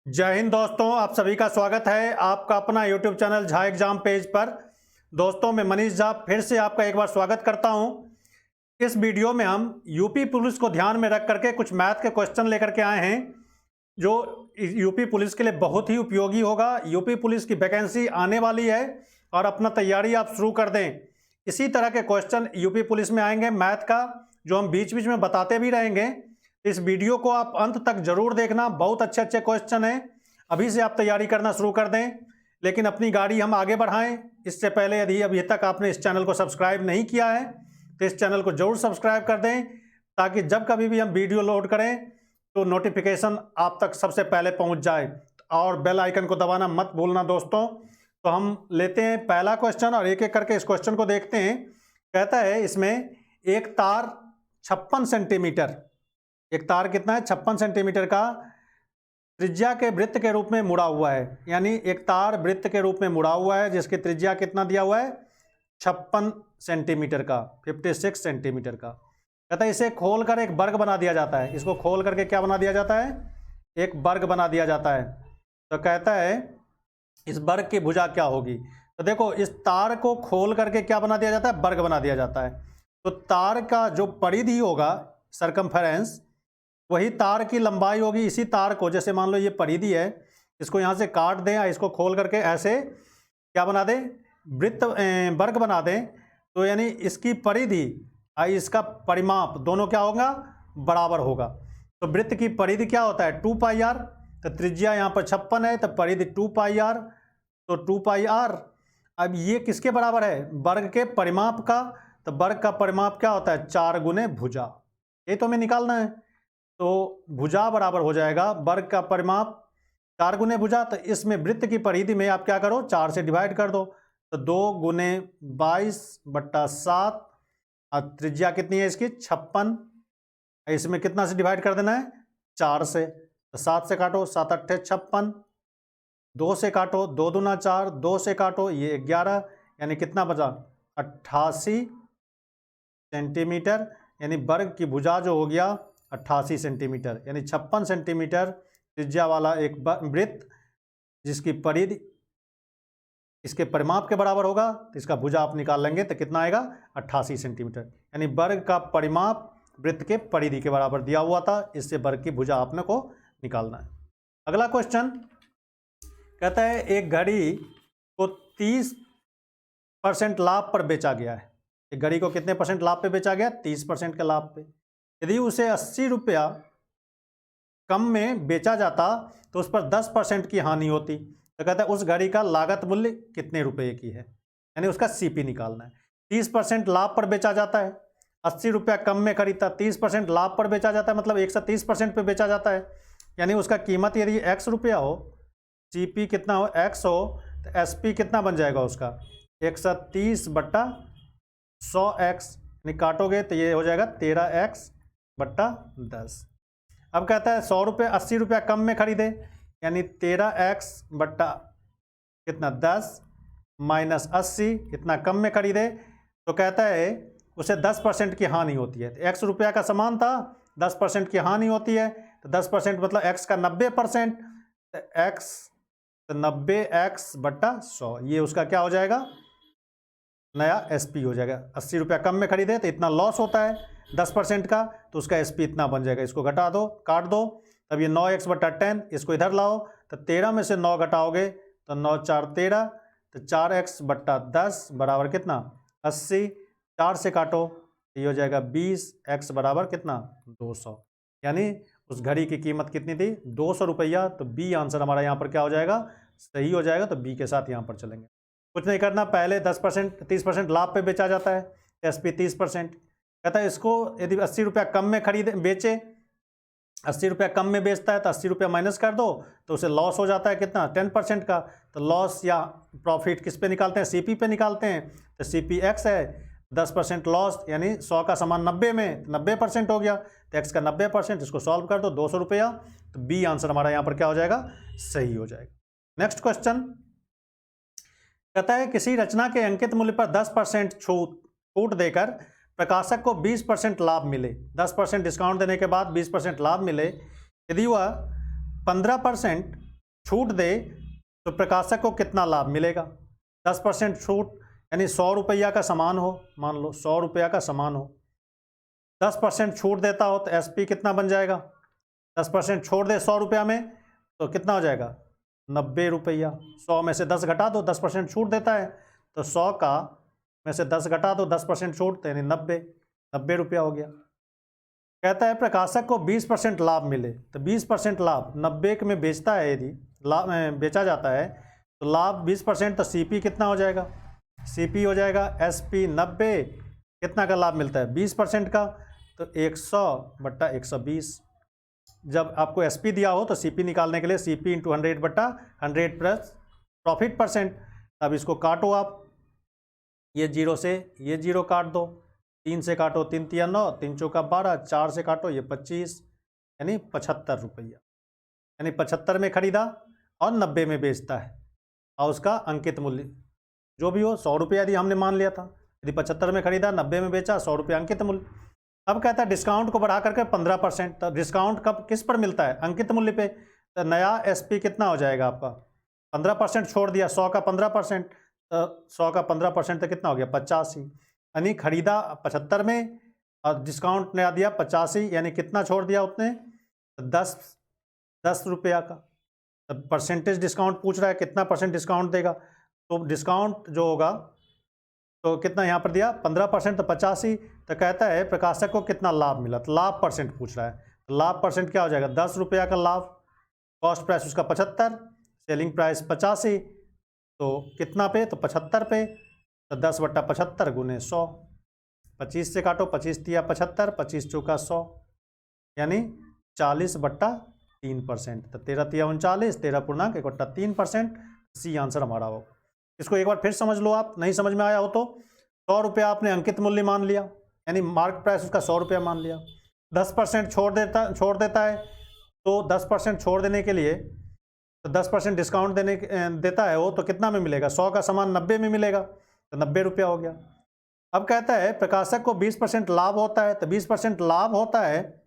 जय हिंद दोस्तों, आप सभी का स्वागत है आपका अपना YouTube channel Jha exam page पर। दोस्तों, मैं मनीष झा फिर से आपका एक बार स्वागत करता हूं। इस वीडियो में हम यूपी पुलिस को ध्यान में रख करके कुछ मैथ के क्वेश्चन लेकर के आए हैं जो यूपी पुलिस के लिए बहुत ही उपयोगी होगा। यूपी पुलिस की वैकेंसी आने वाली है और अपना तैयारी आप शुरू कर दें। इसी तरह के क्वेश्चन यूपी पुलिस में आएंगे मैथ का, जो हम बीच बीच में बताते भी रहेंगे। इस वीडियो को आप अंत तक जरूर देखना, बहुत अच्छे अच्छे क्वेश्चन हैं। अभी से आप तैयारी करना शुरू कर दें। लेकिन अपनी गाड़ी हम आगे बढ़ाएं इससे पहले यदि अभी तक आपने इस चैनल को सब्सक्राइब नहीं किया है तो इस चैनल को जरूर सब्सक्राइब कर दें, ताकि जब कभी भी हम वीडियो लोड करें तो नोटिफिकेशन आप तक सबसे पहले पहुंच जाए। और बेल आइकन को दबाना मत भूलना दोस्तों। तो हम लेते हैं पहला क्वेश्चन और एक एक करके इस क्वेश्चन को देखते हैं। कहता है इसमें एक तार 56 सेंटीमीटर, एक तार कितना है 56 सेंटीमीटर का त्रिज्या के वृत्त के रूप में मुड़ा हुआ है। यानी एक तार वृत्त के रूप में मुड़ा हुआ है जिसकी त्रिज्या कितना दिया हुआ है 56 सेंटीमीटर का, 56 सेंटीमीटर का। कहता है इसे खोलकर एक वर्ग बना दिया जाता है। इसको खोल करके क्या बना दिया जाता है, एक वर्ग बना दिया जाता है। तो कहता है इस वर्ग की भुजा क्या होगी। तो देखो, इस तार को खोल करके क्या बना दिया जाता है, वर्ग बना दिया जाता है। तो तार का जो परिधि होगा, सरकमफेरेंस, वही तार की लंबाई होगी। इसी तार को, जैसे मान लो ये परिधि है, इसको यहाँ से काट दें या इसको खोल करके ऐसे क्या बना दें, वृत्त वर्ग बना दें। तो यानी इसकी परिधि और इसका परिमाप दोनों क्या होगा, बराबर होगा। तो वृत्त की परिधि क्या होता है 2 पाई आर। तो त्रिज्या यहाँ पर 56 है तो परिधि 2 पाई आर, तो 2 पाई आर। अब ये किसके बराबर है, वर्ग के परिमाप का। तो वर्ग का परिमाप क्या होता है 4 गुने भुजा। ये तो हमें निकालना है। तो भुजा बराबर हो जाएगा वर्ग का परिमाप 4 गुने भुजा। तो इसमें वृत्त की परिधि में आप क्या करो, 4 से डिवाइड कर दो। तो 2 गुने 22/7 और त्रिज्या कितनी है इसकी 56। इसमें कितना से डिवाइड कर देना है, 4 से। तो 7 से काटो, 7 अट्ठे 56, 2 से काटो, 2 दूना 4, 2 से काटो ये 11, यानी कितना बचा 88 सेंटीमीटर। यानी वर्ग की भुजा जो हो गया 88 सेंटीमीटर, यानी 56 सेंटीमीटर त्रिज्या वाला एक वृत्त जिसकी परिधि इसके परिमाप के बराबर होगा। तो इसका भुजा आप निकाल लेंगे तो कितना आएगा 88 सेंटीमीटर। यानी वर्ग का परिमाप वृत्त के परिधि के बराबर दिया हुआ था, इससे वर्ग की भुजा आपने को निकालना है। अगला क्वेश्चन कहता है एक घड़ी को 30% लाभ पर बेचा गया है। एक घड़ी को कितने परसेंट लाभ पे बेचा गया, 30% के लाभ पे। यदि उसे 80 रुपया कम में बेचा जाता तो उस पर 10% की हानि होती। तो कहता है उस घड़ी का लागत मूल्य कितने रुपए की है, यानी उसका सीपी निकालना है। 30% लाभ पर बेचा जाता है, 80 रुपया कम में खरीदता, 30% लाभ पर बेचा जाता है, मतलब 130% पे बेचा जाता है। यानी उसका कीमत यदि x रुपया हो, सीपी कितना हो x हो, तो एसपी कितना बन जाएगा उसका 130/100x। यानी काटोगे तो ये हो जाएगा 13x/10। अब कहता है 100 रुपये 80 रुपया कम में खरीदे, यानी 13x/कितना 10 माइनस 80 इतना कम में खरीदे। तो कहता है उसे 10% की हानि होती है। तो x रुपया का सामान था, 10% की हानि होती है। तो 10% मतलब x का 90%, तो x तो 90x/100, ये उसका क्या हो जाएगा, नया एसपी हो जाएगा। 80 रुपया कम में खरीदे तो इतना लॉस होता है 10% का, तो उसका एसपी इतना बन जाएगा। इसको घटा दो, काट दो। तब ये 9x/10, इसको इधर लाओ तो 13 में से 9 घटाओगे तो 9 4 13, तो 4x/10 बराबर कितना 80। 4 से काटो तो ये हो जाएगा 20x बराबर कितना 200। यानी उस घड़ी की कीमत कितनी थी 200 रुपया। तो बी आंसर हमारा यहाँ पर क्या हो जाएगा, सही हो जाएगा। तो बी के साथ यहाँ पर चलेंगे। कुछ नहीं करना, पहले 30% लाभ पे बेचा जाता है, एसपी 30%। कहता है इसको यदि 80 रुपया कम में खरीदे बेचे, 80 रुपया कम में बेचता है तो 80 रुपया माइनस कर दो तो उसे लॉस हो जाता है कितना 10% का। तो लॉस या प्रॉफिट किस पे निकालते हैं, सीपी पे निकालते हैं। तो सीपी एक्स है, 10% लॉस, यानी 100 का सामान 90 में 90% हो गया, तो एक्स का 90%। इसको सॉल्व कर दो 200 रुपया। तो बी आंसर हमारा यहाँ पर क्या हो जाएगा, सही हो जाएगा। नेक्स्ट क्वेश्चन कहता है किसी रचना के अंकित मूल्य पर 10% छूट देकर प्रकाशक को 20% लाभ मिले। 10% डिस्काउंट देने के बाद 20% लाभ मिले। यदि वह 15% छूट दे तो प्रकाशक को कितना लाभ मिलेगा। 10% छूट यानी 100 रुपया का सामान हो, मान लो 100 रुपया का सामान हो, 10% छूट देता हो तो एसपी कितना बन जाएगा। 10% छोड़ दे 100 रुपया में तो कितना हो जाएगा 90 रुपया। 100 में से 10 घटा दो, 10% छूट देता है तो 100 का में से 10 घटा दो, 10% छूट यानी 90 रुपया हो गया। कहता है प्रकाशक को 20% लाभ मिले तो 20% लाभ 90 में बेचता है, यदि लाभ बेचा जाता है तो लाभ 20% तो सीपी कितना हो जाएगा, सीपी हो जाएगा एसपी 90। कितना का लाभ मिलता है 20% का तो 100/120। जब आपको एसपी दिया हो तो सीपी निकालने के लिए सीपी × 100/100 प्लस प्रॉफिट परसेंट। अब इसको काटो आप, ये 0 से ये 0 काट दो, 3 से काटो 3 × 9, 3 × 12, 4 से काटो ये 25 यानी 75 रुपया। यानी 75 में खरीदा और 90 में बेचता है और उसका अंकित मूल्य जो भी हो 100 रुपया यदि हमने मान लिया था, यदि 75 में खरीदा 90 में बेचा 100 रुपया अंकित मूल्य। अब कहता है डिस्काउंट को बढ़ा करके 15%। तो डिस्काउंट कब किस पर मिलता है, अंकित मूल्य पे। तो नया एसपी कितना हो जाएगा आपका 15% छोड़ दिया, 100 का 15%, तो 100 का 15% तो कितना हो गया 85। यानी खरीदा 75 में और डिस्काउंट नया दिया 85, यानी कितना छोड़ दिया उतने 10 रुपया का। तो परसेंटेज डिस्काउंट पूछ रहा है कितना परसेंट डिस्काउंट देगा, तो डिस्काउंट जो होगा तो कितना यहाँ पर दिया 15% तो 85। तो कहता है प्रकाशक को कितना लाभ मिला, तो लाभ परसेंट पूछ रहा है। तो लाभ परसेंट क्या हो जाएगा 10 रुपया का लाभ, कॉस्ट प्राइस उसका 75, सेलिंग प्राइस 85, तो कितना पे तो 75 पे, तो 10/75 गुने 100। 25 से काटो, 25 × 75, 25 × 100 यानी 40/3%। तो 13 × 39, 13.1/3%। सी आंसर हमारा हो। इसको एक बार फिर समझ लो, आप नहीं समझ में आया हो तो 100 रुपया आपने अंकित मूल्य मान लिया, यानी मार्क प्राइस उसका 100 रुपया मान लिया। 10% छोड़ देता है तो 10% छोड़ देने के लिए तो 10% डिस्काउंट देता है वो, तो कितना में मिलेगा 100 का सामान 90 में मिलेगा तो 90 रुपया हो गया। अब कहता है प्रकाशक को 20% लाभ होता है, तो 20% लाभ होता है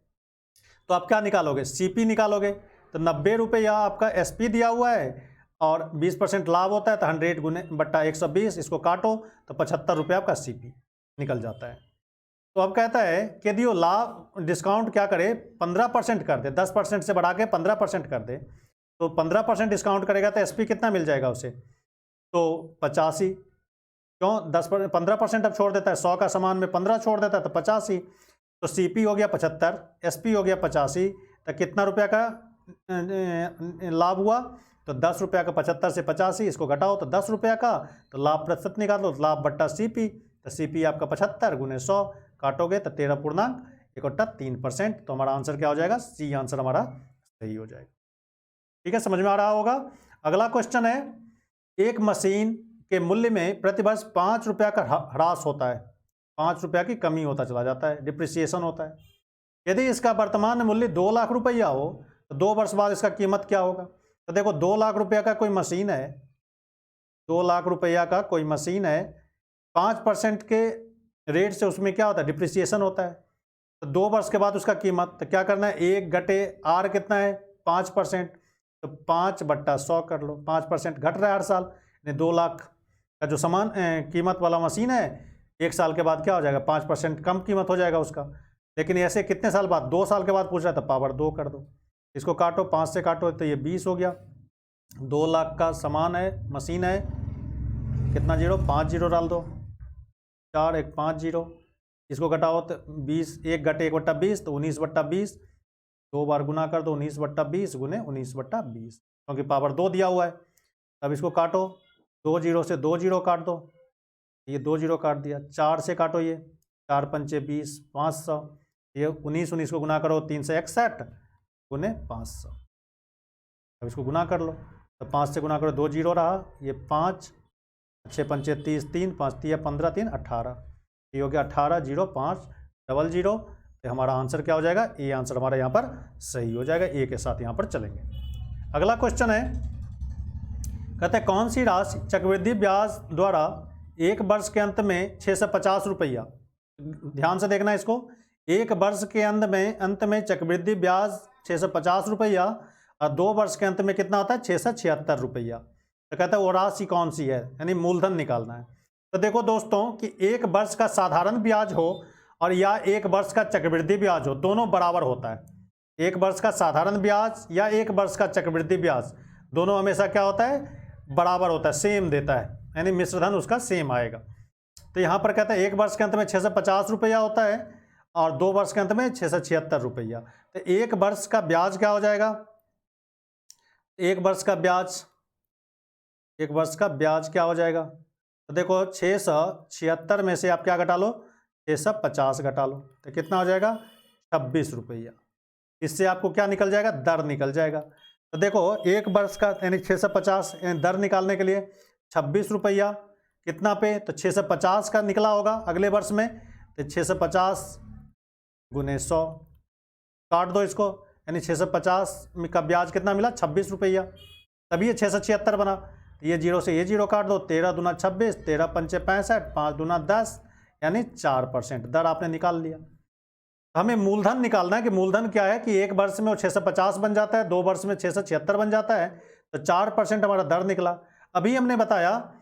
तो आप क्या निकालोगे सीपी निकालोगे। तो 90 रुपया आपका एसपी दिया हुआ है और 20% लाभ होता है तो 100/120, इसको काटो तो 75 रुपया आपका सीपी निकल जाता है। तो अब कहता है कि यदि वो लाभ डिस्काउंट क्या करे 15% कर दे, 10% से बढ़ा के 15% कर दे, तो 15% डिस्काउंट करेगा तो एसपी कितना मिल जाएगा उसे, तो 85। क्यों 15% अब छोड़ देता है, 100 का सामान में 15 छोड़ देता है तो 85, तो सीपी हो गया 75, एसपी हो गया 85, तो कितना रुपया का लाभ हुआ, तो 10 रुपया का 75 से 85, इसको घटाओ तो 10 रुपया का, तो लाभ प्रतिशत निकालो, तो लाभ बट्टा सीपी, तो सीपी आपका 75 गुने 100 काटोगे तो 13.1/3%। तो हमारा आंसर क्या हो जाएगा, सी आंसर हमारा सही हो जाएगा। ठीक है, समझ में आ रहा होगा। अगला क्वेश्चन है, एक मशीन के मूल्य में प्रतिवर्ष 5 रुपया का ह्रास होता है, 5 रुपया की कमी होता चला जाता है, डिप्रिसिएशन होता है। यदि इसका वर्तमान मूल्य 2 लाख रुपया हो तो 2 वर्ष बाद इसका कीमत क्या होगा। तो देखो 2 लाख रुपया का कोई मशीन है, 2 लाख रुपया का कोई मशीन है, 5% के रेट से उसमें क्या होता है डिप्रिसिएशन होता है। तो 2 वर्ष के बाद उसका कीमत, तो क्या करना है 1/r कितना है 5%, तो 5/100 कर लो, 5% घट रहा है हर साल, यानी 2 लाख का जो सामान कीमत वाला मशीन है 1 साल के बाद क्या हो जाएगा 5% कम कीमत हो जाएगा उसका। लेकिन ऐसे कितने साल बाद 2 साल के बाद पूछ रहा है तो पावर 2 कर दो, इसको काटो 5 से काटो तो ये 20 हो गया। 2 लाख का सामान है, मशीन है, कितना जीरो 5 जीरो डाल दो, 4 1 5 जीरो, इसको घटाओ तो 20, 1 घटे 1/20 तो 19/20, 2 बार गुना कर दो 19/20 गुने 19/20, क्योंकि पावर 2 दिया हुआ है। अब इसको काटो, 2 जीरो से 2 जीरो काट दो, ये 2 जीरो काट दिया, 4 से काटो, ये 4 पंचे 20, 500, ये 19 को गुना करो 3 से 61 गुने 500। अब इसको गुना कर लो, तो 5 से गुना करो 2 जीरो रहा, ये 5, 6 पंचे 30, 3 5 3 15 3 18, ये हो गया 18 0 5 डबल 0। तो हमारा आंसर क्या हो जाएगा, ए आंसर हमारा यहाँ पर सही हो जाएगा, ए के साथ यहाँ पर चलेंगे। अगला क्वेश्चन है, कहते हैं कौन सी राशि चक्रवृद्धि ब्याज द्वारा 1 वर्ष के अंत में 650 रुपया, ध्यान से देखना इसको, 1 वर्ष के अंत में चक्रवृद्धि ब्याज 650 रुपया और 2 वर्ष के अंत में कितना होता है 676 रुपया। तो कहता है वो राशि कौन सी है, यानी मूलधन निकालना है। तो देखो दोस्तों कि 1 वर्ष का साधारण ब्याज हो और या 1 वर्ष का चक्रवृद्धि ब्याज हो, दोनों बराबर होता है। 1 वर्ष का साधारण ब्याज या 1 वर्ष का चक्रवृद्धि ब्याज, दोनों हमेशा क्या होता है, बराबर होता है, सेम देता है, यानी मिश्रधन उसका सेम आएगा। तो यहाँ पर कहता है 1 वर्ष के अंत में 650 रुपया होता है और 2 वर्ष के अंत में 676 रुपया। तो 1 वर्ष का ब्याज क्या हो जाएगा, 1 वर्ष का ब्याज, 1 वर्ष का ब्याज क्या हो जाएगा, तो देखो 676 में से आप क्या घटा लो, 650 घटा लो, तो कितना हो जाएगा 26 रुपया। इससे आपको क्या निकल जाएगा, दर निकल जाएगा। तो देखो 1 वर्ष का यानी 650 दर निकालने के लिए 26 रुपया कितना पे, तो 650 का निकला होगा अगले वर्ष में, तो 650 गुने 100 काट दो इसको, यानी 650 का ब्याज कितना मिला 26 रुपया, तभी ये 676 बना। तो ये जीरो से ये जीरो काट दो, 13 दूना 26, 13 पंचे 65, 5 दूना 10, यानी 4% दर आपने निकाल लिया। हमें मूलधन निकालना है कि मूलधन क्या है, कि 1 वर्ष में वो 650 बन जाता है, 2 वर्ष में 676 बन जाता है, तो 4% हमारा दर निकला। अभी हमने बताया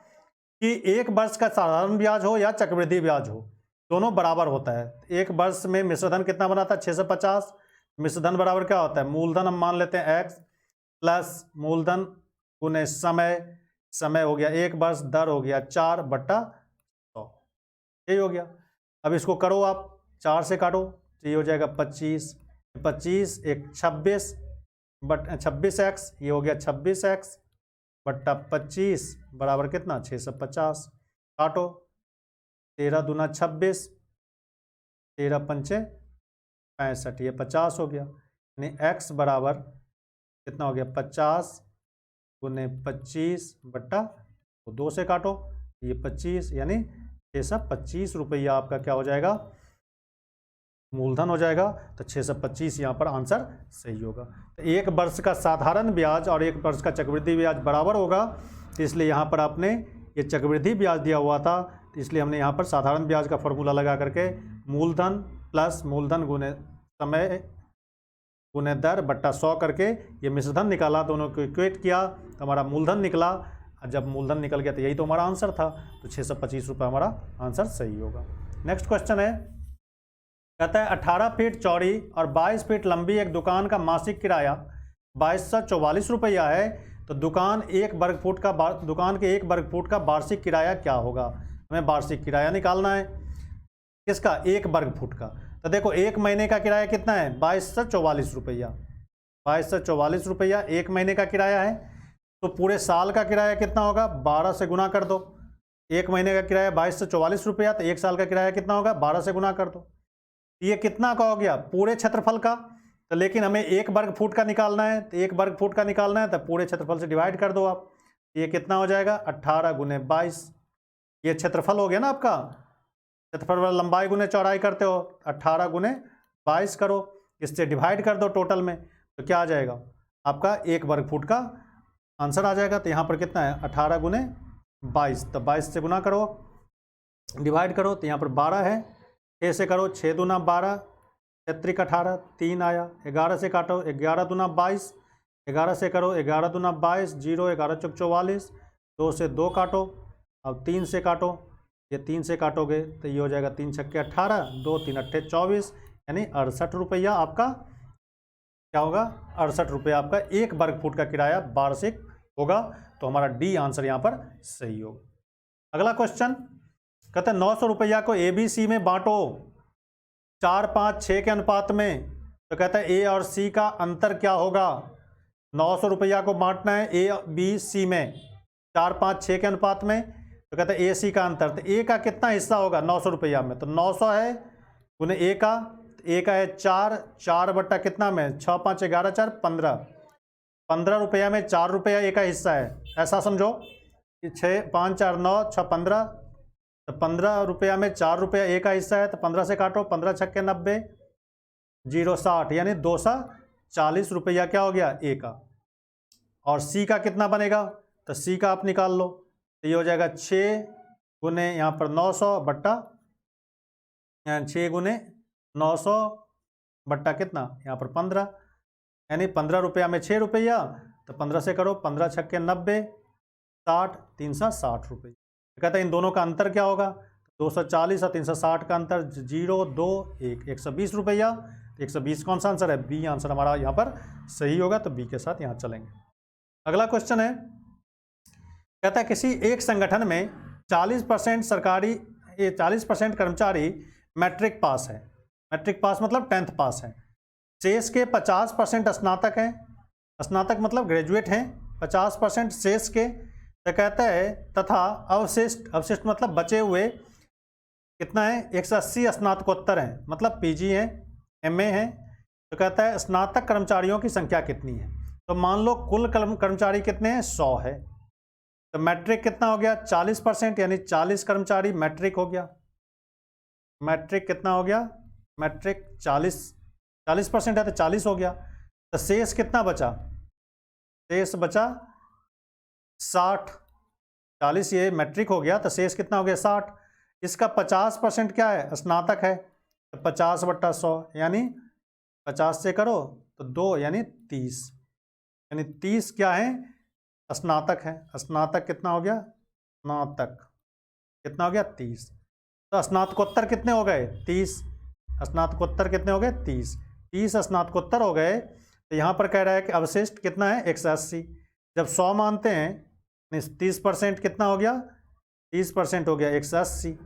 कि 1 वर्ष का साधारण ब्याज हो या चक्रवृद्धि ब्याज हो, दोनों बराबर होता है। 1 वर्ष में मिश्रधन कितना बनाता है 650, मिश्रधन बराबर क्या होता है, मूलधन हम मान लेते हैं x प्लस मूलधन गुने समय, समय हो गया 1 वर्ष, दर हो गया 4/100, यही हो गया। अब इसको करो आप 4 से काटो, तो ये हो जाएगा 25, 25 एक 26x, ये हो गया 26x बट्टा 25 बराबर कितना 650, काटो 13 दूना 26, 13 पंचे 65, ये 50 हो गया, यानी x बराबर कितना हो गया 50 गुने 25 बट्टा 2 से काटो, ये 25, यानी 625 रुपया आपका क्या हो जाएगा, मूलधन हो जाएगा। तो 625 यहाँ पर आंसर सही होगा। तो 1 वर्ष का साधारण ब्याज और 1 वर्ष का चक्रवृद्धि ब्याज बराबर होगा, तो इसलिए यहाँ पर आपने ये चक्रवृद्धि ब्याज दिया हुआ था, तो इसलिए हमने यहाँ पर साधारण ब्याज का फॉर्मूला लगा करके मूलधन प्लस मूलधन गुने समय गुने दर बट्टा 100 करके ये मिश्रधन निकाला, दोनों को इक्वेट किया तो हमारा मूलधन निकला। और जब मूलधन निकल गया तो यही तो हमारा आंसर था, तो 625 रुपये हमारा आंसर सही होगा। नेक्स्ट क्वेश्चन है, कहता है 18 फीट चौड़ी और 22 फीट लंबी एक दुकान का मासिक किराया 2244 रुपया है, तो दुकान के 1 वर्ग फुट का वार्षिक किराया क्या होगा। हमें वार्षिक किराया निकालना है किसका, 1 वर्ग फुट का। तो देखो 1 महीने का किराया कितना है 2244 रुपया, 2244 रुपया 1 महीने का किराया है। तो पूरे साल का किराया कितना होगा, 12 से गुना कर दो। 1 महीने का किराया 2244 रुपया, तो 1 साल का किराया कितना होगा 12 से गुना कर दो। ये कितना का हो गया, पूरे क्षेत्रफल का। तो लेकिन हमें 1 वर्ग फुट का निकालना है, तो 1 वर्ग फुट का निकालना है तो पूरे क्षेत्रफल से डिवाइड कर दो आप। ये कितना हो जाएगा 18 गुने 22, ये क्षेत्रफल हो गया ना आपका, क्षेत्रफल लंबाई गुने चौड़ाई करते हो, 18 गुने 22 करो, इससे डिवाइड कर दो टोटल में, तो क्या आ जाएगा आपका 1 वर्ग फुट का आंसर आ जाएगा। तो यहाँ पर कितना है 18 गुने 22, तो 22 से गुना करो डिवाइड करो, तो यहाँ पर 12 है, 6 से करो 6 दूना 12, 6 18, 3 आया, 11 से काटो 11 दूना 22, 11 से करो 11 दूना 22, 0 11 चौक 44, 2 से 2 काटो, अब 3 से काटो, ये 3 से काटोगे तो ये हो जाएगा 3 छक्के 18, 2 3 अट्ठे 24, यानी 68 रुपया आपका क्या होगा, 68 रुपया आपका 1 वर्ग फुट का किराया वार्षिक होगा। तो हमारा डी आंसर यहाँ पर सही होगा। अगला क्वेश्चन कहते हैं 900 रुपया को ABC में बांटो 4 5 6 के अनुपात में, तो कहता है ए और सी का अंतर क्या होगा। 900 रुपया को बांटना है ABC में 4 5 6 के अनुपात में, तो कहता है AC का अंतर, तो ए का कितना हिस्सा होगा 900 रुपया में, तो 900 है गुने ए का, ए का है 4, 4 बट्टा कितना में 6 5 11 4 15, 15 रुपया में 4 रुपया ए का हिस्सा है, ऐसा समझो कि 6 5 4 9 6 15, तो 15 रुपया में 4 रुपया ए का हिस्सा है, तो 15 से काटो, 15 छक्के 90, 0 60, यानी 240 रुपया क्या हो गया ए का। और सी का कितना बनेगा, तो सी का आप निकाल लो, तो ये हो जाएगा 6 गुने यहाँ पर 900 बट्टा 6 गुने 900 बट्टा कितना यहाँ पर 15, यानी 15 रुपया में 6 रुपया, तो 15 से करो, 15 छक्के 90, 60, 360 रुपये। कहते हैं इन दोनों का अंतर क्या होगा, 240 और 360 का अंतर 0, 2, 1, 120 रुपया। 120 कौन सा आंसर है, बी आंसर हमारा यहाँ पर सही होगा, तो बी के साथ यहाँ चलेंगे। अगला क्वेश्चन है, कहता है किसी एक संगठन में 40% कर्मचारी मैट्रिक पास है। मैट्रिक पास मतलब 10th पास है। शेष के 50% स्नातक हैं, स्नातक मतलब ग्रेजुएट हैं, 50% शेष के। तो कहता है तथा अवशिष्ट मतलब बचे हुए कितना है, 180 स्नातकोत्तर हैं, मतलब पीजी हैं, एमए हैं। तो कहता है स्नातक कर्मचारियों की संख्या कितनी है। तो मान लो कुल कर्मचारी कितने हैं, 100 है। तो मैट्रिक कितना हो गया, 40%, यानी 40 कर्मचारी मैट्रिक हो गया। मैट्रिक कितना हो गया, मैट्रिक 40% है तो 40 हो गया। तो शेष कितना बचा, शेष बचा 60। 40 ये मैट्रिक हो गया, तो शेष कितना हो गया, 60। इसका 50% क्या है, स्नातक है, तो 50/100, यानी 50 से करो तो 2, यानी 30। यानी 30 क्या है, स्नातक है। स्नातक कितना हो गया, स्नातक कितना हो गया, 30। तो स्नातकोत्तर कितने हो गए, 30। स्नातकोत्तर कितने हो गए, 30। 30 स्नातकोत्तर हो गए। तो यहाँ पर कह रहा है कि अवशिष्ट कितना है, 180। जब 100 मानते हैं, 30% कितना हो गया, 30% हो गया 180।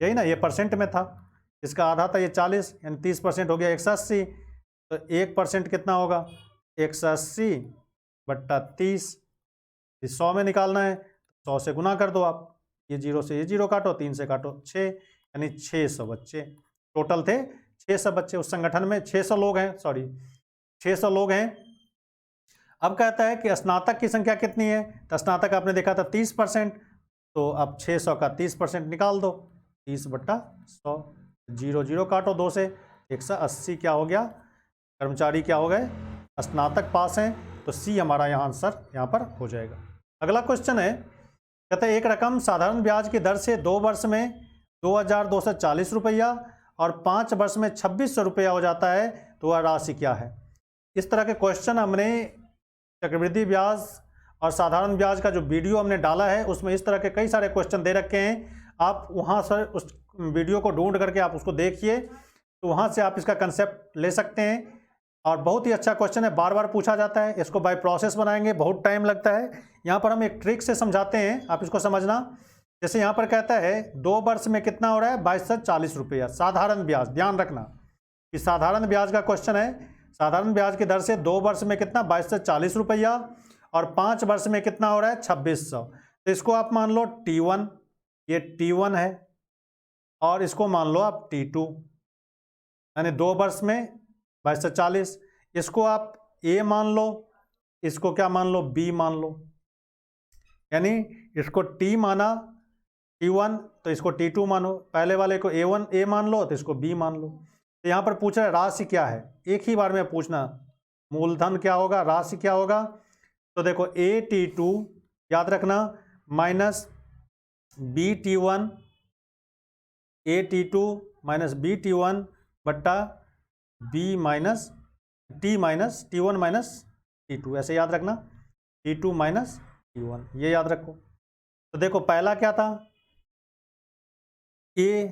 यही ना, ये परसेंट में था, इसका आधा था ये 40, यानी 30% हो गया 180। तो 1% कितना होगा, 180/30। 100 में निकालना है, 100 से गुना कर दो आप, ये 0 से ये 0 काटो, 3 से काटो 6, यानी 600 बच्चे टोटल थे। 600 बच्चे उस संगठन में, 600 लोग हैं, 600 लोग हैं। अब कहता है कि स्नातक की संख्या कितनी है। तो स्नातक आपने देखा था 30%, तो अब 600 का 30% निकाल दो, 30/100, 0 काटो 2 से, 180 क्या हो गया, कर्मचारी क्या हो गए, स्नातक पास हैं। तो सी हमारा यहाँ आंसर यहाँ पर हो जाएगा। अगला क्वेश्चन है, कहते हैं एक रकम साधारण ब्याज की दर से 2 वर्ष में 2240 रुपया और 5 वर्ष में 2600 रुपया हो जाता है, तो वह राशि क्या है। इस तरह के क्वेश्चन हमने चक्रवृद्धि ब्याज और साधारण ब्याज का जो वीडियो हमने डाला है, उसमें इस तरह के कई सारे क्वेश्चन दे रखे हैं। आप वहाँ से उस वीडियो को ढूंढ करके आप उसको देखिए, तो वहाँ से आप इसका कंसेप्ट ले सकते हैं। और बहुत ही अच्छा क्वेश्चन है, बार बार पूछा जाता है। इसको बाय प्रोसेस बनाएंगे, बहुत टाइम लगता है। यहाँ पर हम एक ट्रिक से समझाते हैं, आप इसको समझना। जैसे यहाँ पर कहता है 2 वर्ष में कितना हो रहा है, 2240 रुपया साधारण ब्याज। ध्यान रखना कि साधारण ब्याज का क्वेश्चन है। साधारण ब्याज की दर से 2 वर्ष में कितना, 2240 रुपया, और 5 वर्ष में कितना हो रहा है, 2600। तो इसको आप मान लो T1, ये T1 है, और इसको मान लो आप T2, यानी 2 वर्ष में 2240। इसको आप A मान लो, इसको क्या मान लो, B मान लो। यानी इसको T माना T1, तो इसको T2 मानो। पहले वाले को A मान लो, तो इसको B मान लो। तो यहाँ पर पूछ रहा है राशि क्या है, एक ही बार में पूछना, मूलधन क्या होगा, राशि क्या होगा। तो देखो AT2 याद रखना minus BT1, AT2 minus BT1 बट्टा B minus T1 minus T2, ऐसे याद रखना, T2 माइनस T1, ये याद रखो। तो देखो पहला क्या था, A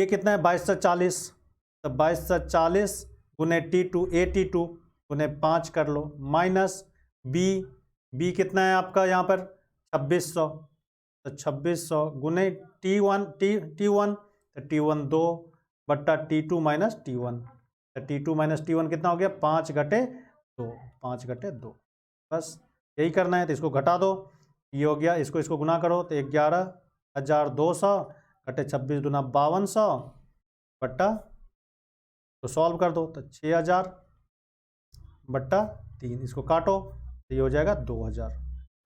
कितना है, 2240। तो 2240 गुने T2, AT2 गुने 5 कर लो, माइनस B कितना है आपका यहाँ पर 2600। तो 2600 गुने T1, तो T1 2 बट्टा T2 माइनस T1। तो T2 माइनस T1 कितना हो गया, 5 घटे 2, 5 घटे 2, बस यही करना है। तो इसको घटा दो, ये हो गया, इसको गुना करो, तो 11,200 घटे 26 दूना 5200 बट्टा, तो सॉल्व कर दो, तो 6000 बट्टा 3, इसको काटो, तो ये हो जाएगा 2000।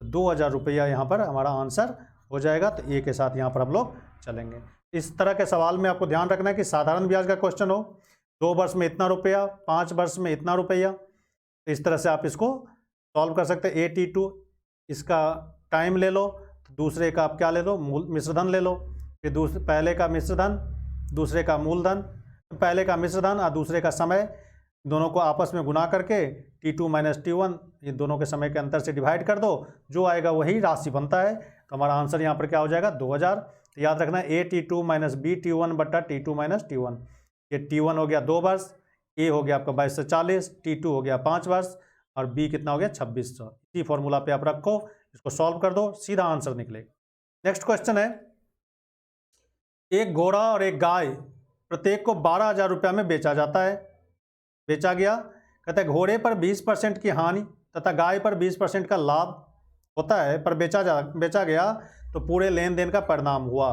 तो 2000 रुपया यहाँ पर हमारा आंसर हो जाएगा। तो ए के साथ यहाँ पर हम लोग चलेंगे। इस तरह के सवाल में आपको ध्यान रखना है कि साधारण ब्याज का क्वेश्चन हो, 2 वर्ष में इतना रुपया, 5 वर्ष में इतना रुपया, तो इस तरह से आप इसको सॉल्व कर सकते हैं। AT2 इसका टाइम ले लो, तो दूसरे का आप क्या ले लो, मिश्रधन ले लो, फिर पहले का मिश्रधन, दूसरे का मूलधन, पहले का मिश्रधन और दूसरे का समय, दोनों को आपस में गुना करके T2 माइनस T1 ये दोनों के समय के अंतर से डिवाइड कर दो, जो आएगा वही राशि बनता है। तो हमारा आंसर यहाँ पर क्या हो जाएगा 2000। तो याद रखना AT2 माइनस BT1 बटा T2 माइनस T1। ये T1 हो गया 2 वर्ष, A हो गया आपका 22 से 40, T2 हो गया 5 वर्ष और B कितना हो गया 2600। इसी फॉर्मूला पे आप रखो, इसको सॉल्व कर दो, सीधा आंसर निकलेगा। नेक्स्ट क्वेश्चन है, एक घोड़ा और एक गाय प्रत्येक को 12,000 रुपया में बेचा जाता है, बेचा गया। कहते हैं घोड़े पर 20% की हानि तथा गाय पर 20% का लाभ होता है, पर बेचा गया तो पूरे लेन देन का परिणाम हुआ,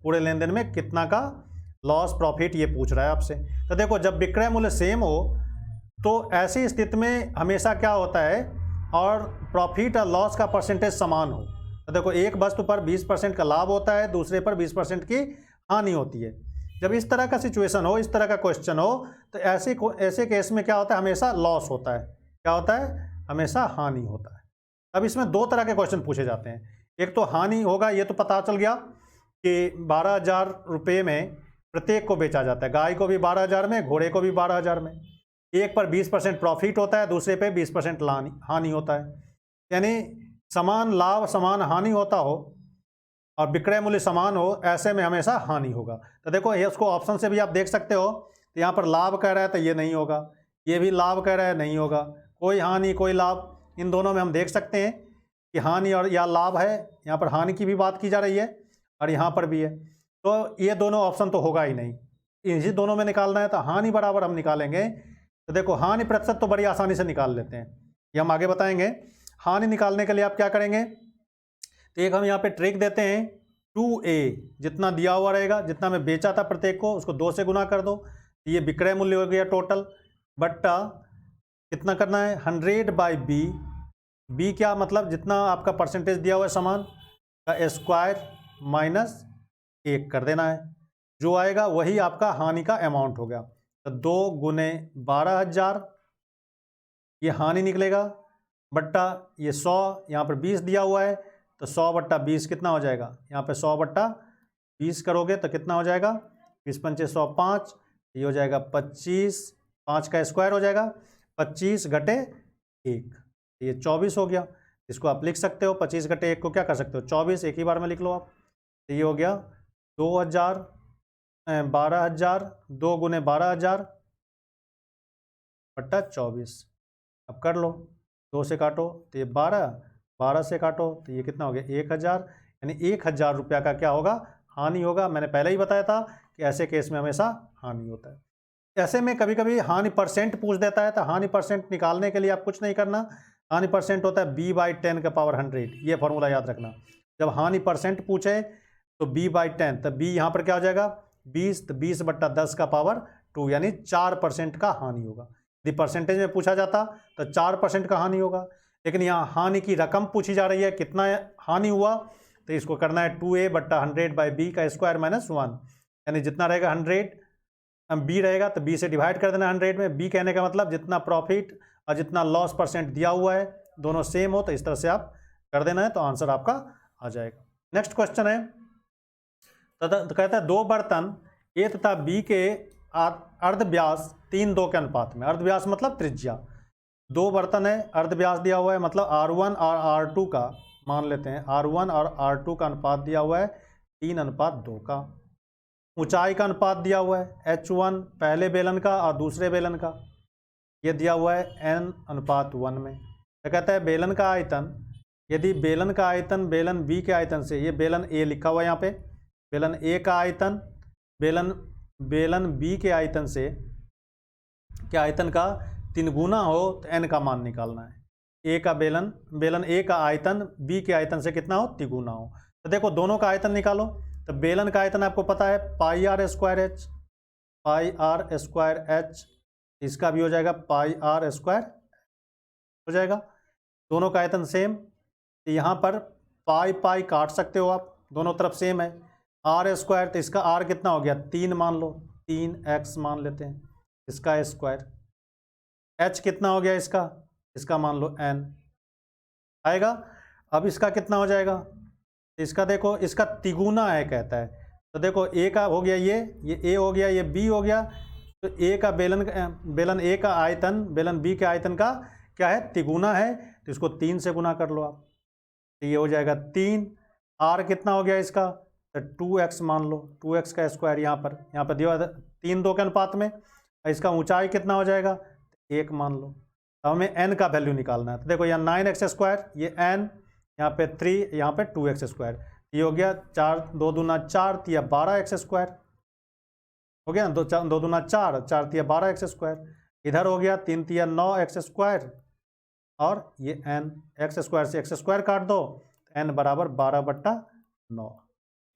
पूरे लेन देन में कितना का लॉस प्रॉफिट ये पूछ रहा है आपसे। तो देखो जब विक्रय मूल्य सेम हो तो ऐसी स्थिति में हमेशा क्या होता है और प्रॉफिट और लॉस का परसेंटेज समान हो। तो देखो एक वस्तु पर 20% का लाभ होता है, दूसरे पर 20% की हानि होती है। जब इस तरह का सिचुएशन हो, इस तरह का क्वेश्चन हो, तो ऐसे केस में क्या होता है, हमेशा लॉस होता है। क्या होता है, हमेशा हानि होता है। अब इसमें दो तरह के क्वेश्चन पूछे जाते हैं। एक तो हानि होगा, ये तो पता चल गया कि 12,000 रुपये में प्रत्येक को बेचा जाता है, गाय को भी 12,000 में, घोड़े को भी 12,000 में। एक पर 20% प्रॉफिट होता है, दूसरे पे 20% हानि होता है। यानी समान लाभ समान हानि होता हो और विक्रय मूल्य समान हो, ऐसे में हमेशा हानि होगा। तो देखो ये उसको ऑप्शन से भी आप देख सकते हो। तो यहाँ पर लाभ कह रहा है तो ये नहीं होगा, ये भी लाभ कह रहा है नहीं होगा, कोई हानि कोई लाभ। इन दोनों में हम देख सकते हैं कि हानि और या लाभ है। यहाँ पर हानि की भी बात की जा रही है और यहाँ पर भी है, तो ये दोनों ऑप्शन तो होगा ही नहीं। इन्हीं दोनों में निकालना है तो हानि बराबर हम निकालेंगे। तो देखो हानि प्रतिशत तो बड़ी आसानी से निकाल लेते हैं, ये हम आगे बताएंगे। हानि निकालने के लिए आप क्या करेंगे, तो एक हम यहाँ पे ट्रिक देते हैं, 2A जितना दिया हुआ रहेगा, जितना मैं बेचा था प्रत्येक को, उसको 2 से गुना कर दो। ये विक्रय मूल्य हो गया टोटल, बट्टा कितना करना है 100/B। B क्या मतलब जितना आपका परसेंटेज दिया हुआ है सामान का स्क्वायर माइनस 1 कर देना है, जो आएगा वही आपका हानि का अमाउंट हो गया। तो 2 गुने 12,000 ये हानि निकलेगा, बट्टा ये 100, यहाँ पर 20 दिया हुआ है तो 100/20 कितना हो जाएगा, यहाँ पे 100/20 करोगे तो कितना हो जाएगा 20 पंचे 105, ये हो जाएगा 25, 5 का स्क्वायर हो जाएगा 25 घटे 1, ये 24 हो गया। इसको आप लिख सकते हो 25 घटे 1 को क्या कर सकते हो 24, एक ही बार में लिख लो आप। तो ये हो गया 12,000 2 गुने 12,000 बट्टा 24। अब कर लो, 2 से काटो तो ये 12 से काटो तो ये कितना हो गया 1,000। यानी 1,000 रुपया का क्या होगा, हानि होगा। मैंने पहले ही बताया था कि ऐसे केस में हमेशा हानि होता है। ऐसे में कभी कभी हानि परसेंट पूछ देता है, तो हानि परसेंट निकालने के लिए आप कुछ नहीं करना। हानि परसेंट होता है B/10 का पावर 100, ये फॉर्मूला याद रखना। जब हानि परसेंट पूछे तो B/10, तो B यहाँ पर क्या हो जाएगा 20, तो 20/10 का पावर 2, यानी 4% का हानि होगा। यदि परसेंटेज में पूछा जाता तो 4% का हानि होगा, लेकिन यहाँ हानि की रकम पूछी जा रही है, कितना हानि हुआ, तो इसको करना है 2A/100/B का स्क्वायर माइनस 1। यानी जितना रहेगा 100, B रहेगा तो B से डिवाइड कर देना 100 में। B कहने का मतलब जितना प्रॉफिट और जितना लॉस परसेंट दिया हुआ है दोनों सेम हो, तो इस तरह से आप कर देना है, तो आंसर आपका आ जाएगा। नेक्स्ट क्वेश्चन है, तो कहता है 2 बर्तन A तथा B के अर्धव्यास 3:2 के अनुपात में। अर्धव्यास मतलब त्रिज्या, 2 बर्तन है, अर्धव्यास दिया हुआ है, मतलब R1 और R2 का मान लेते हैं, R1 और R2 का अनुपात दिया हुआ है 3:2 का। ऊंचाई का अनुपात दिया हुआ है H1 पहले बेलन का और दूसरे बेलन का, ये दिया हुआ है N:1 में। तो कहता है बेलन का आयतन, यदि बेलन का आयतन बेलन B के आयतन से, ये बेलन A लिखा हुआ है यहाँ पे, बेलन A का आयतन बेलन B के आयतन से के आयतन का 3 गुना हो तो N का मान निकालना है। A का बेलन A का आयतन B के आयतन से कितना हो 3 गुना हो। तो देखो दोनों का आयतन निकालो, तो बेलन का आयतन आपको पता है πr²h, इसका भी हो जाएगा πr² हो जाएगा, दोनों का आयतन सेम। तो यहाँ पर पाई काट सकते हो आप, दोनों तरफ सेम है। r², तो इसका r कितना हो गया 3 मान लो, 3x मान लेते हैं, इसका स्क्वायर। h कितना हो गया इसका मान लो n आएगा। अब इसका कितना हो जाएगा, इसका देखो इसका तिगुना है कहता है, तो देखो A का हो गया ये A हो गया, ये B हो गया, तो ए का बेलन ए का आयतन बेलन बी के आयतन का क्या है, तिगुना है, तो इसको 3 से गुना कर लो आप, तो ये हो जाएगा 3। आर कितना हो गया इसका, तो 2x मान लो, 2x का स्क्वायर यहाँ पर दिया हुआ 3 2 के अनुपात में। इसका ऊंचाई कितना हो जाएगा, 1 मान लो। अब हमें n का वैल्यू निकालना है, तो देखो यहाँ 9x स्क्वायर, ये n, यहाँ पे 3, यहाँ पे 2x स्क्वायर, ये हो गया 4 2 दूना 4 तिया 12x स्क्वायर हो गया, 2 दूना 4 4 तिया 12x स्क्वायर। इधर हो गया 3 तिया 9x स्क्वायर, और ये n, x स्क्वायर से x स्क्वायर काट दो, n बराबर 12/9,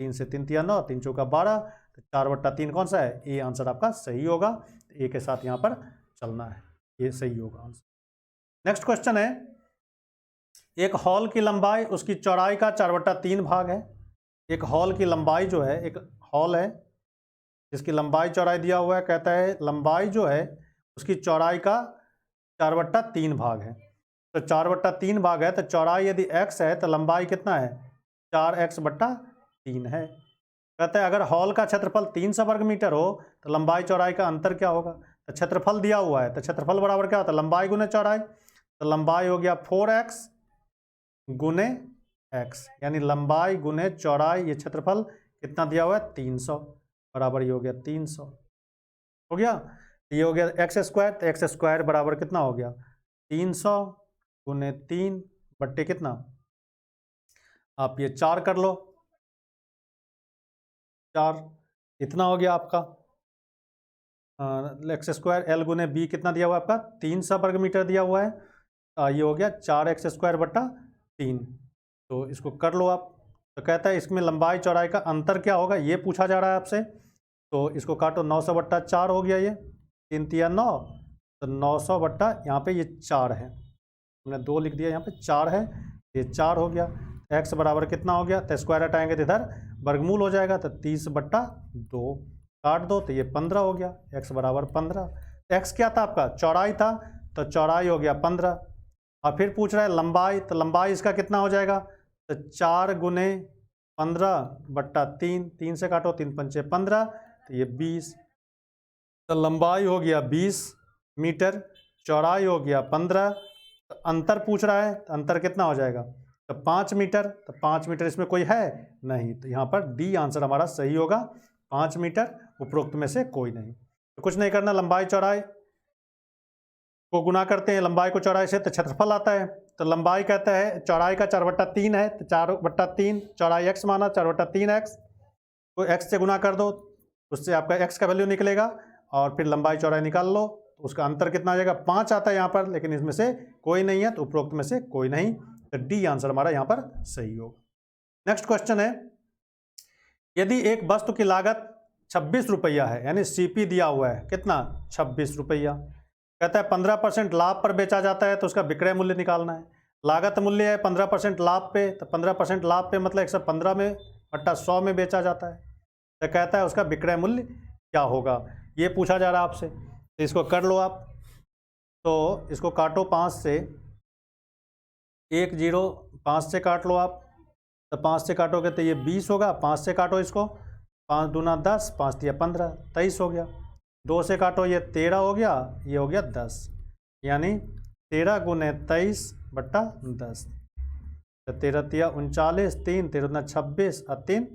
3 से 3 तिया 9, 3 चौका 12, तो 4/3 कौन सा है, ये आंसर आपका सही होगा। ए के साथ यहाँ पर चलना है, ये सही होगा आंसर। नेक्स्ट क्वेश्चन है, एक हॉल की लंबाई उसकी चौड़ाई का 4/3 भाग है। एक हॉल की लंबाई जो है, एक हॉल है जिसकी लंबाई चौड़ाई दिया हुआ है, कहता है लंबाई जो है उसकी चौड़ाई का 4/3 भाग है। तो 4/3 भाग है, तो चौड़ाई यदि x है तो लंबाई कितना है, 4x/3 है। कहते हैं अगर हॉल का क्षेत्रफल 300 वर्ग मीटर हो तो लंबाई चौड़ाई का अंतर क्या होगा। तो क्षेत्रफल दिया हुआ है, तो क्षेत्रफल बराबर क्या होता है, लंबाई गुने चौड़ाई, तो लंबाई हो गया 4x गुने x, यानी लंबाई गुने चौड़ाई, ये क्षेत्रफल कितना दिया हुआ है 300, बराबर ये हो गया 300 हो गया। ये हो गया x स्क्वायर, तो x स्क्वायर बराबर कितना हो गया 300 गुने 3 बट्टे कितना, आप ये 4 कर लो, 4 इतना हो गया आपका एक्स स्क्वायर, एल गुने बी कितना दिया हुआ है आपका 300 वर्ग मीटर दिया हुआ है, ये हो गया 4x स्क्वायर बट्टा 3। तो इसको कर लो आप। तो कहता है इसमें लंबाई चौड़ाई का अंतर क्या होगा, ये पूछा जा रहा है आपसे। तो इसको काटो, 900/4 हो गया, ये 3 तिया 9, तो 900 बट्टा यहाँ पे ये 4 है, हमने 2 लिख दिया, यहाँ पे 4 है, ये 4 हो गया। x बराबर कितना हो गया, तो स्क्वायर हटाएंगे तो इधर वर्गमूल हो जाएगा, तो 30/2 काट दो, तो ये 15 हो गया, x बराबर 15। x क्या था आपका, चौड़ाई था, तो चौड़ाई हो गया 15। और फिर पूछ रहा है लंबाई, तो लंबाई इसका कितना हो जाएगा, तो 4 गुने 15/3, 3 से काटो, 3 पंचे 15, तो ये 20। तो लंबाई हो गया 20 मीटर, चौड़ाई हो गया 15, तो अंतर पूछ रहा है, तो अंतर कितना हो जाएगा, तो 5 मीटर। तो 5 मीटर इसमें कोई है नहीं, तो यहाँ पर डी आंसर हमारा सही होगा, 5 मीटर, उपरोक्त में से कोई नहीं। तो कुछ नहीं करना, लंबाई चौड़ाई को गुना करते हैं, लंबाई को चौड़ाई से, तो क्षेत्रफल आता है। तो लंबाई कहता है चौड़ाई का 4/3 है, तो 4/3, चौड़ाई x माना 4/3x, तो x से गुना कर दो, उससे आपका x का वैल्यू निकलेगा, और फिर लंबाई चौड़ाई निकाल लो, तो उसका अंतर कितना आ जाएगा, 5 आता है यहाँ पर, लेकिन इसमें से कोई नहीं है, तो उपरोक्त में से कोई नहीं, तो डी आंसर हमारा यहाँ पर सही होगा। नेक्स्ट क्वेश्चन है, यदि एक वस्तु की लागत 26 रुपया है, यानी सीपी दिया हुआ है कितना 26 रुपया, कहता है 15% लाभ पर बेचा जाता है, तो उसका विक्रय मूल्य निकालना है। लागत मूल्य है 15% लाभ पे, तो 15% लाभ पे मतलब 115 में बट्टा 100 में बेचा जाता है, तो कहता है उसका विक्रय मूल्य क्या होगा, ये पूछा जा रहा है आपसे। तो इसको कर लो आप, तो इसको काटो 5 से, 1 0 5 से काट लो आप, तो 5 से काटोगे तो ये 20 होगा, 5 से काटो इसको, 5 दूना 10, 5 तिया 15, 23 हो गया। 2 से काटो, ये 13 हो गया, ये हो गया 10, यानी 13 गुने 23/10, तो 13 तिया 39, 3 13 दूना 26 और 3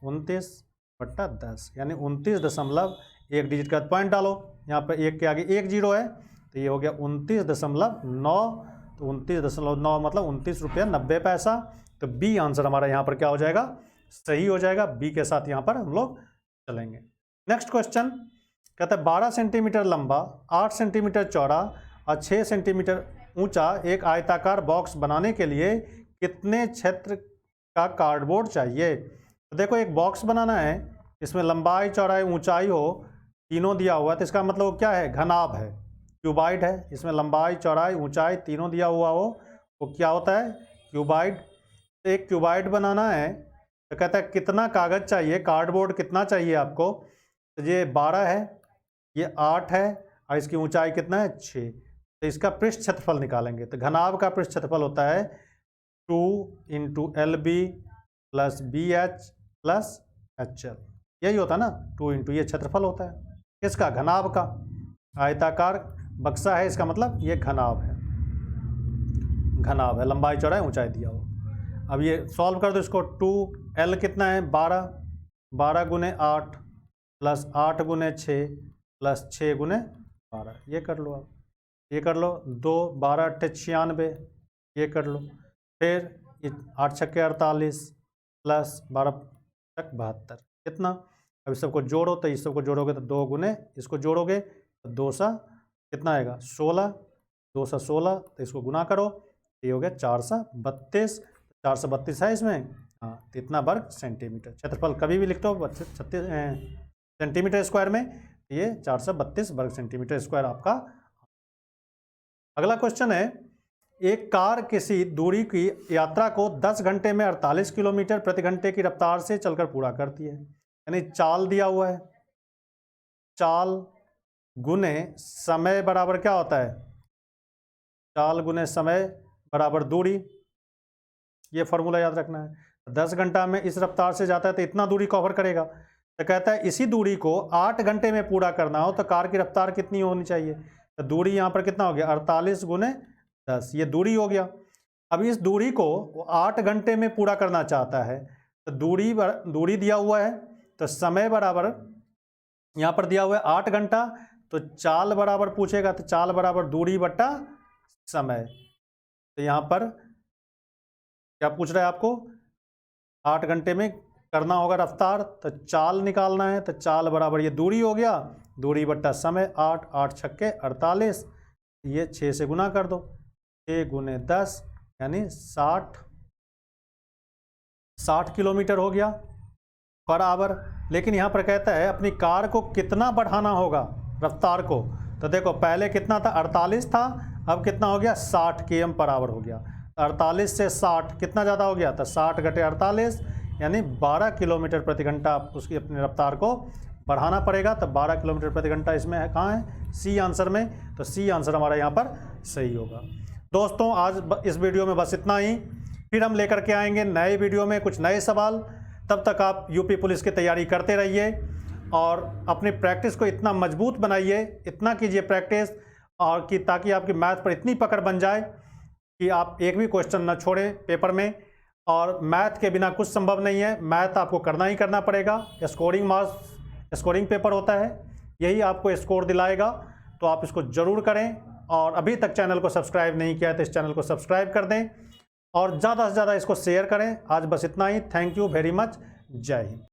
29/10, यानी 29.1 डिजिट का पॉइंट डालो, यहाँ पर 1 के आगे 1 0 है, तो ये हो गया 29.9, तो 29.9 मतलब 29 रुपया 90 पैसा। तो बी आंसर हमारा यहाँ पर क्या हो जाएगा, सही हो जाएगा, बी के साथ यहाँ पर हम लोग चलेंगे। नेक्स्ट क्वेश्चन कहता है 12 सेंटीमीटर लंबा, 8 सेंटीमीटर चौड़ा और 6 सेंटीमीटर ऊंचा एक आयताकार बॉक्स बनाने के लिए कितने क्षेत्र का कार्डबोर्ड चाहिए। तो देखो एक बॉक्स बनाना है, इसमें लंबाई चौड़ाई ऊंचाई हो, तीनों दिया हुआ है, तो इसका मतलब क्या है, घनाभ है, क्यूबाइड है, इसमें लंबाई चौड़ाई ऊंचाई तीनों दिया हुआ हो, वो क्या होता है, क्यूबाइड। तो एक क्यूबाइड बनाना है, तो कहता है कितना कागज़ चाहिए, कार्डबोर्ड कितना चाहिए आपको, तो ये 12 है, ये 8 है, और इसकी ऊंचाई कितना है 6, तो इसका पृष्ठ क्षेत्रफल निकालेंगे। तो घनाभ का पृष्ठ क्षेत्रफल होता है 2 × LB + BH + HL, यही होता है ना, 2 × ये क्षेत्रफल होता है, किसका? घनाभ का। आयताकार बक्सा है, इसका मतलब ये घनाभ है, घनाभ है, लंबाई चौड़ाई ऊंचाई दिया हो। अब ये सॉल्व कर दो इसको। 2L कितना है? 12, 12 गुने 8 प्लस 8 गुने 6 प्लस 6 गुने 12, ये कर लो आप, ये कर लो। 2 12 8 96, ये कर लो। फिर ये 8 छक्के 48 प्लस 12 छक 72, कितना? अब इस सबको जोड़ो, तो इस सबको जोड़ोगे तो 2 गुने इसको जोड़ोगे तो 2 सा कितना आएगा? 16, 2 सा 16, तो इसको गुना करो, ये हो गया 4 सा 32, 4 सा 32 है इसमें, हाँ, तो इतना वर्ग सेंटीमीटर। क्षेत्रफल कभी भी लिख दो 36 सेंटीमीटर स्क्वायर में, ये 432 वर्ग सेंटीमीटर स्क्वायर आपका। अगला क्वेश्चन है, एक कार किसी दूरी की यात्रा को 10 घंटे में 48 किलोमीटर प्रति घंटे की रफ्तार से चलकर पूरा करती है। यानी चाल दिया हुआ है, चाल गुने समय बराबर क्या होता है? चाल गुने समय बराबर दूरी, ये फॉर्मूला याद रखना है। 10 घंटा में इस रफ्तार से जाता है तो इतना दूरी कवर करेगा। तो कहता है इसी दूरी को 8 घंटे में पूरा करना हो तो कार की रफ्तार कितनी होनी चाहिए? तो दूरी यहाँ पर कितना हो गया? 48 गुने 10, ये दूरी हो गया। अब इस दूरी को 8 घंटे में पूरा करना चाहता है, तो दूरी दिया हुआ है, तो समय बराबर यहाँ पर दिया हुआ है 8 घंटा, तो चाल बराबर पूछेगा, तो चाल बराबर दूरी बट्टा समय। तो यहाँ पर क्या पूछ रहा है आपको? 8 घंटे में करना होगा रफ्तार, तो चाल निकालना है, तो चाल बराबर ये दूरी हो गया, दूरी बट्टा समय। 8 8 छक्के 48, ये 6 से गुना कर दो, 6 गुने 10 यानी 60 किलोमीटर हो गया पर आवर। लेकिन यहाँ पर कहता है अपनी कार को कितना बढ़ाना होगा रफ्तार को। तो देखो पहले कितना था? 48 था, अब कितना हो गया? 60 km पर आवर हो गया। 48 से 60 कितना ज़्यादा हो गया? तो 60 घटे 48 यानी 12 किलोमीटर प्रति घंटा उसकी अपनी रफ्तार को बढ़ाना पड़ेगा। तो 12 किलोमीटर प्रति घंटा इसमें है, कहाँ है? सी आंसर में। तो सी आंसर हमारा यहाँ पर सही होगा। दोस्तों आज इस वीडियो में बस इतना ही, फिर हम लेकर के आएंगे नए वीडियो में कुछ नए सवाल। तब तक आप यूपी पुलिस की तैयारी करते रहिए और अपनी प्रैक्टिस को इतना मजबूत बनाइए, इतना कीजिए प्रैक्टिस, और कि ताकि आपकी मैथ पर इतनी पकड़ बन जाए कि आप एक भी क्वेश्चन न छोड़ें पेपर में। और मैथ के बिना कुछ संभव नहीं है, मैथ आपको करना ही करना पड़ेगा। स्कोरिंग पेपर होता है, यही आपको स्कोर दिलाएगा, तो आप इसको ज़रूर करें। और अभी तक चैनल को सब्सक्राइब नहीं किया है तो इस चैनल को सब्सक्राइब कर दें और ज़्यादा से ज़्यादा इसको शेयर करें। आज बस इतना ही। Thank you very much. जय हिंद।